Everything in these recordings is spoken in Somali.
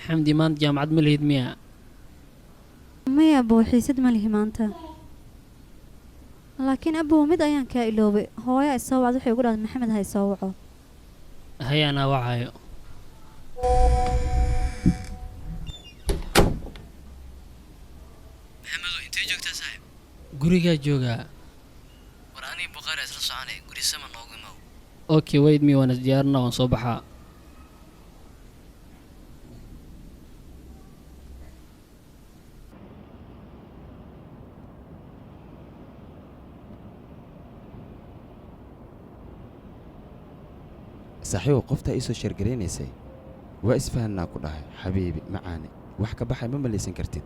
xamdi maanta jaamacad ma lihid miya? maya abow xiisad ma lihi maanta laakiin abow mid ayaan kaa iloobay hooyo ay soo wacdo waxay ugu dhahday maxamed hay soo waco hay anaa wacayo. maxamedow intee joogtaa saaxiib? gurigaa joogaa. war anii buqaari isla soconay guri sama noogu imaw. okay wait me waan isdiyaarina waan soo baxaa. saaxiibow qoftaa ii soo sheergaraynaysay waa isfahanaa ku dhahay xabiibi macaani wax ka baxay ma malaysan kartid.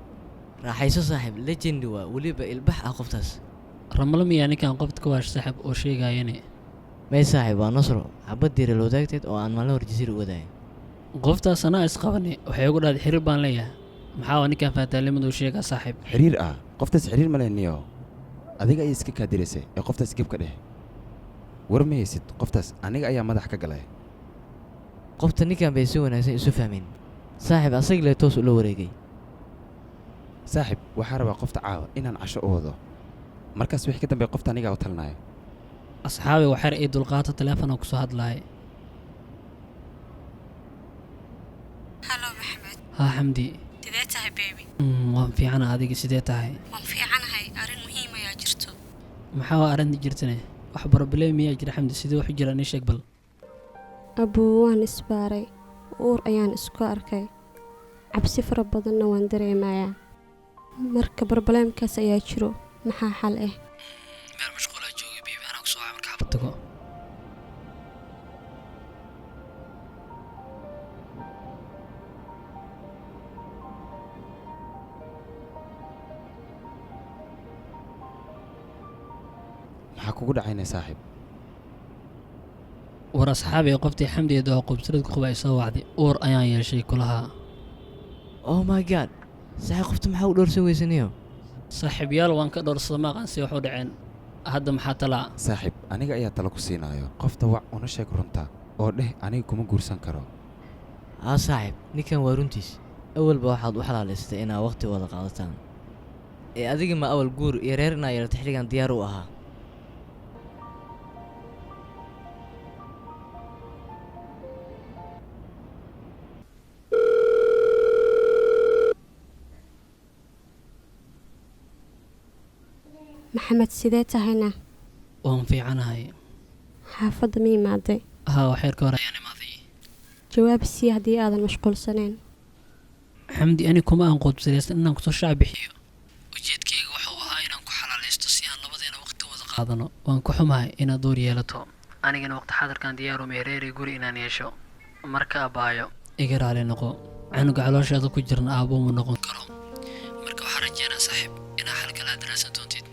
raaxayso saaxiib legendi waa weliba ilbax ah qoftaas. ramalo miyaa ninkaan qofta ka waash saaxib oo sheegaayane? may saaxiib waa nasro xabad diira la wadaagteed oo aan maalin hor jasiir u wadaay. qoftaas anaa isqabani waxay ugu dhahday xiriir baan leeyahay. maxaa waa ninkaan faataalimadu sheegaa saaxiib? xiriir ah qoftaas xiriir ma lehniyo adiga ayay iska kaadilaysay ee qoftaas gebka dheh war ma haysid qoftaas aniga ayaa madax ka galay. qofta ninkan bay si wanaagsan isu fahmeen saaxiib asagii lee toos ula wareegay. saaxiib waxaa rabaa qofta caawa inaan casho u wado markaas wixii ka dambeey qofta anigaa u talinayo. asxaabi waxyar ii dulqaata teleefonoo ku soo hadlaaya. halo maxamed haa xamdi. sidee tahay beebi waan fiicana adiga sidee tahay? waan fiicanahay arrin muhiim ayaa jirto maxaa waa arrinta jirtane wax barbaleem miyaa jira xamdi sidee wax u jira anii sheeg bal. abuu waan isbaaray uur ayaan isku arkay cabsi fara badanna waan dareemayaa marka barbaleemkaas ayaa jiro maxaa xal ah? meel mashquulaa joogay biibi anaa ku soo marka xabad tago. maxaa kugu dhacaynay saaxiib? war asxaabi qoftii xamdiyeed oo qubsirad quba ay soo wacday uur ayaan yeeshay kulahaa. oh my god saaxiib qofta maxaa u dhowrsan weysaniyo? saaxiibyaal waan ka dhowrsada maaqan si wax u dhaceen hadda maxaa talaa? saaxiib aniga ayaa talo ku siinayo qofta wac una sheeg runta oo dheh aniga kuma guursan karo. haa saaxiib ninkan waa runtiis awalba waxaad u xalaalaysatay inaad waqti wada qaadataan ee adiga ma awal guur iyo reer inaa yeelata xilligan diyaar u ahaa. maxamed sidee tahayna? waan fiicanahay. xaafadda ma imaaday? haa waxyar ka hor ayaan imaaday. jawaab sii haddii aadan mashquulsanayn. xamdi ani kuma aan qudbsiraysan inaan kusoo shaac bixiyo ujeedkayga wuxuu ahaa inaan ku xalaalaysto si aan labadeena waqti wada qaadano. waan ku xumahay inaad door yeelato anigana waqti xadarkan diyaaru meereeri guri inaan yeesho marka abaayo iga raali noqo canuga calooshaada ku jirna aabbo ma noqon karo marka waxaan rajeynaa saaxiib inaa xal kala daraasan doontid.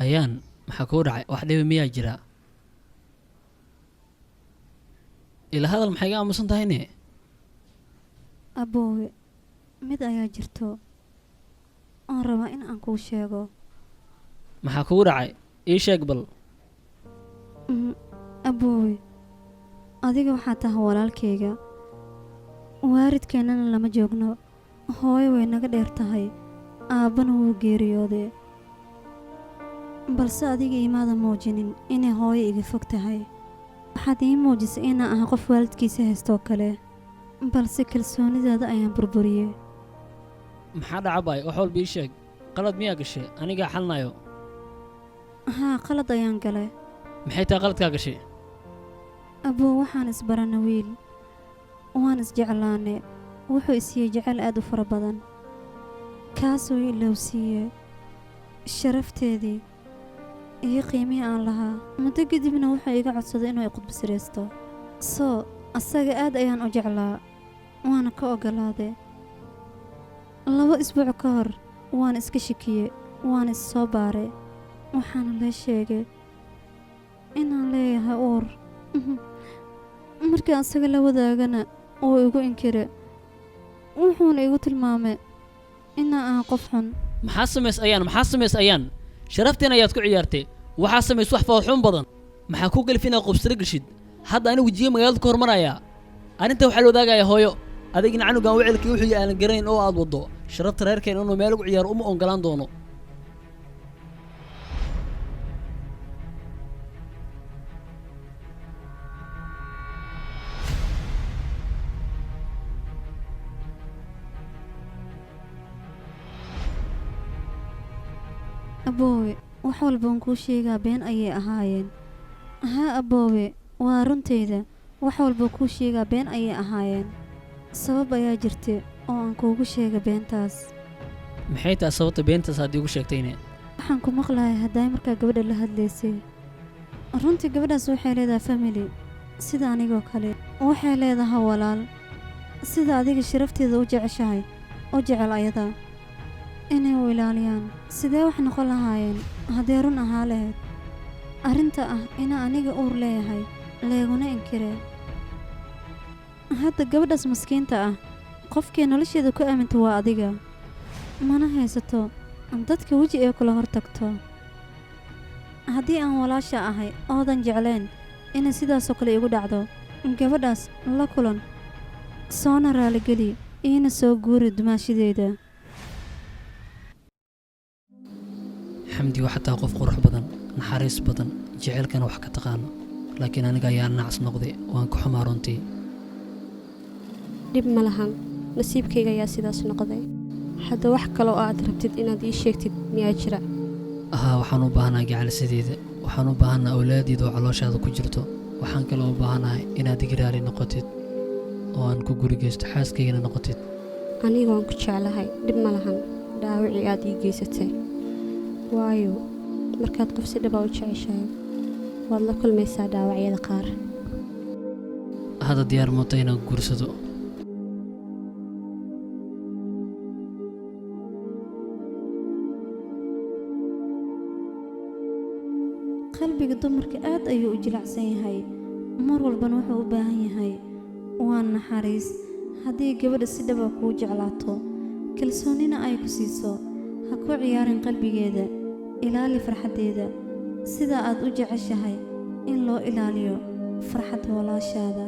ayaan maxaa kuu dhacay wax dhibi miyaa jira? ila hadal maxay ga aamusan tahayne? aboowe mid ayaa jirto aan rabaa in aan kuu sheego. maxaa kugu dhacay ii sheeg bal. aboowe adiga waxaa tahay walaalkayga waaridkeennana lama joogno hooyo way naga dheer tahay aabbana wuu geeriyoodee balse adiga imaada muujinin inay hooyo iga fog tahay waxaad ii muujisay inaan ahay qof waalidkiisa haystoo kale balse kalsoonidaada ayaan burburiyey. maxaa dhacabay wax walba ii sheeg qalad miyaa gashay anigaa xalnayo. haa qalad ayaan galay. maxay tahay qaladkaa gashay? aboo waxaan isbarana wiil waan isjeclaanay wuxuu isiiyey jecel aad u fara badan kaasoo ilowsiiyey sharafteedii iyo qiimihii aan lahaa muddo kadibna wuxuu iga codsaday inuu iqudbisiraysto soo asaga aad ayaan u jeclaa waana ka ogolaaday. 2 isbuuc ka hor waan iska shikiyey waan is soo baaray waxaana lee sheegay inaan leeyahay uur. Markii asaga la wadaagana oo igu inkire wuxuuna igu tilmaamay inaan ahay qof xun. maxaa samays ayaan sharafteen ayaad ku ciyaartay waxaa samays wax fawxuun badan maxaa ku galif inaad qubsada gashid hadda anigu wajiga magaalada ka hormarayaa arrinta waxaa la wadaagayaa hooyo adigina canugan wicilkii wuxuu aanan garanayn oo aad waddo sharafta reerkeen inuu meel ugu ciyaaro uma ongolaan doono aboowe wax walbaan kuu sheegaa been ayay ahaayeen. haa aboowe waa runtayda wax walba kuu sheegaa been ayay ahaayeen. sabab ayaa jirta oo aan kuugu sheega beentaas. maxay tahay sababta beentaas aad iigu sheegtayne waxaan ku maqlahay haddaay markaa gabadha la hadlaysay. runtii gabadhaas waxay leedahay family sida anigoo kale. waxay leedahay walaal sida adiga sharafteeda u jeceshahay oo jecel ayada inay u ilaaliyaan. sidee wax noqon lahaayeen haddee run ahaa lahayd arrinta ah inaa aniga uur leeyahay leeguna inkire. hadda gabadhaas maskiinta ah qofkii nolosheeda ku aaminta waa adiga mana haysato dadka weji ee kula hor tagto. haddii aan walaasha ahay oodan jecleen inay sidaasoo kale igu dhacdo gabadhaas la kulan soona raaligeli iina soo guuri dumaashadeeda. xamdi waa xataa qof qurux badan naxariis badan jaceylkana wax ka taqaano laakiin aniga ayaa nacs noqday waan ku xumaa runtii. dhib ma lahan nasiibkayga ayaa sidaas noqday. hadda wax kaloo aad rabtid inaad ii sheegtid miyaa jira? haa waxaan u baahanahay gacalsideeda waxaan u baahanahay awlaadiida oo calooshaada ku jirto waxaan kaloo u baahanahay inaad iga raali noqotid oo aan ku gurigeysto xaaskaygana noqotid. aniga waan ku jeclahay dhib ma lahan dhaawacii aad ii geysatay waayo markaad qof si dhaba u jeceshahay waad la kulmaysaa dhaawacyada qaar. hadda diyaar mooto inaan guursado. qalbiga dumarka aad ayuu u jilacsan yahay mar walbana wuxuu u baahan yahay waa naxariis. haddii gabadha si dhaba kuu jeclaato kalsoonina ay ku siiso ha ku ciyaarin qalbigeeda ilaali farxaddeeda sida aad u jeceshahay in loo ilaaliyo farxadda walaashaada.